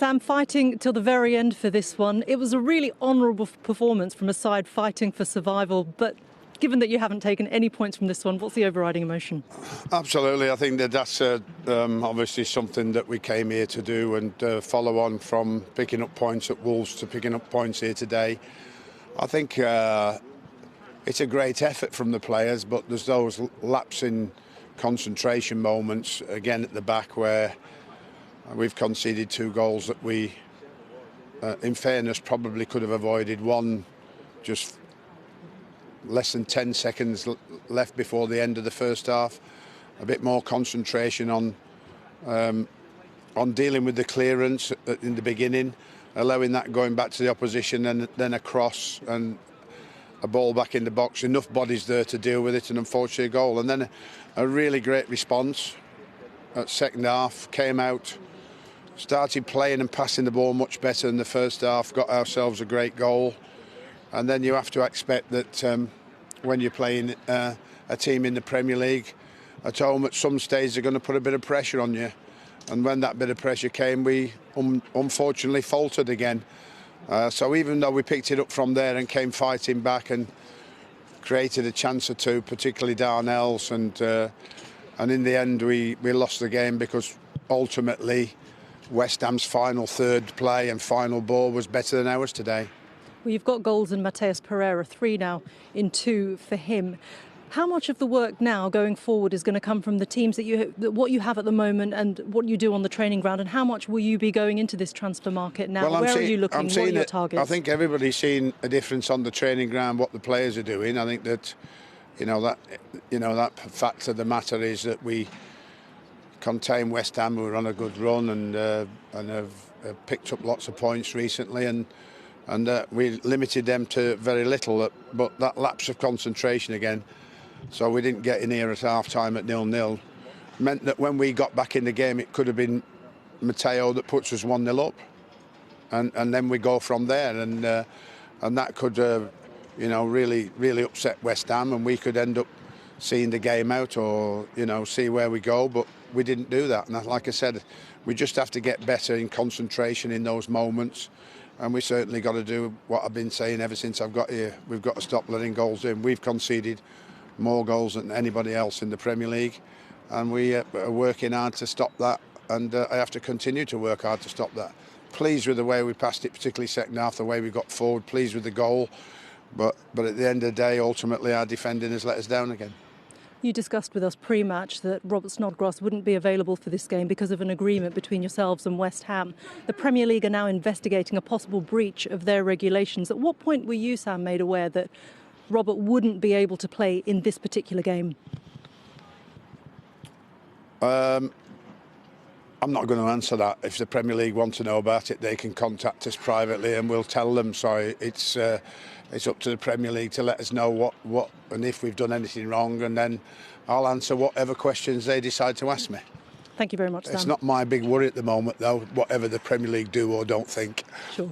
Sam, fighting till the very end for this one. It was a really honourable performance from a side fighting for survival, but given that you haven't taken any points from this one, what's the overriding emotion? Absolutely. I think that's obviously something that we came here to do and follow on from picking up points at Wolves to picking up points here today. I think it's a great effort from the players, but there's those lapsing concentration moments again at the back where we've conceded 2 goals that we, in fairness, probably could have avoided. One just less than 10 seconds left before the end of the first half. A bit more concentration on dealing with the clearance in the beginning, allowing that going back to the opposition, and then a cross and a ball back in the box. Enough bodies there to deal with it, and unfortunately a goal. And then a really great response at second half. Came out, started playing and passing the ball much better than the first half. Got ourselves a great goal. And then you have to expect that when you're playing a team in the Premier League at home, at some stage they're going to put a bit of pressure on you. And when that bit of pressure came, we unfortunately faltered again. So even though we picked it up from there and came fighting back and created a chance or two, particularly Darnell's, and in the end we lost the game because ultimately West Ham's final third play and final ball was better than ours today. Well, you've got goals in Mateus Pereira, 3 now in 2 for him. How much of the work now going forward is going to come from the teams what you have at the moment and what you do on the training ground, and how much will you be going into this transfer market now? Well, where are you looking? What are your targets? I think everybody's seen a difference on the training ground, what the players are doing. I think that that fact of the matter is that we contain West Ham, who are on a good run and have picked up lots of points recently, and we limited them to very little. But that lapse of concentration again, so we didn't get in here at half-time at 0-0, meant that when we got back in the game, it could have been Matteo that puts us 1-0 up, and then we go from there, and that could really upset West Ham, and we could end up seeing the game out, or see where we go. But we didn't do that, and like I said, we just have to get better in concentration in those moments. And we certainly got to do what I've been saying ever since I've got here. We've got to stop letting goals in. We've conceded more goals than anybody else in the Premier League, and we are working hard to stop that, and I have to continue to work hard to stop that. Pleased with the way we passed it, particularly second half, the way we got forward, pleased with the goal, but at the end of the day, ultimately our defending has let us down again. You discussed with us pre-match that Robert Snodgrass wouldn't be available for this game because of an agreement between yourselves and West Ham. The Premier League are now investigating a possible breach of their regulations. At what point were you, Sam, made aware that Robert wouldn't be able to play in this particular game? I'm not going to answer that. If the Premier League want to know about it, they can contact us privately and we'll tell them. So it's up to the Premier League to let us know what and if we've done anything wrong, and then I'll answer whatever questions they decide to ask me. Thank you very much, Sam. It's not my big worry at the moment, though, whatever the Premier League do or don't think. Sure.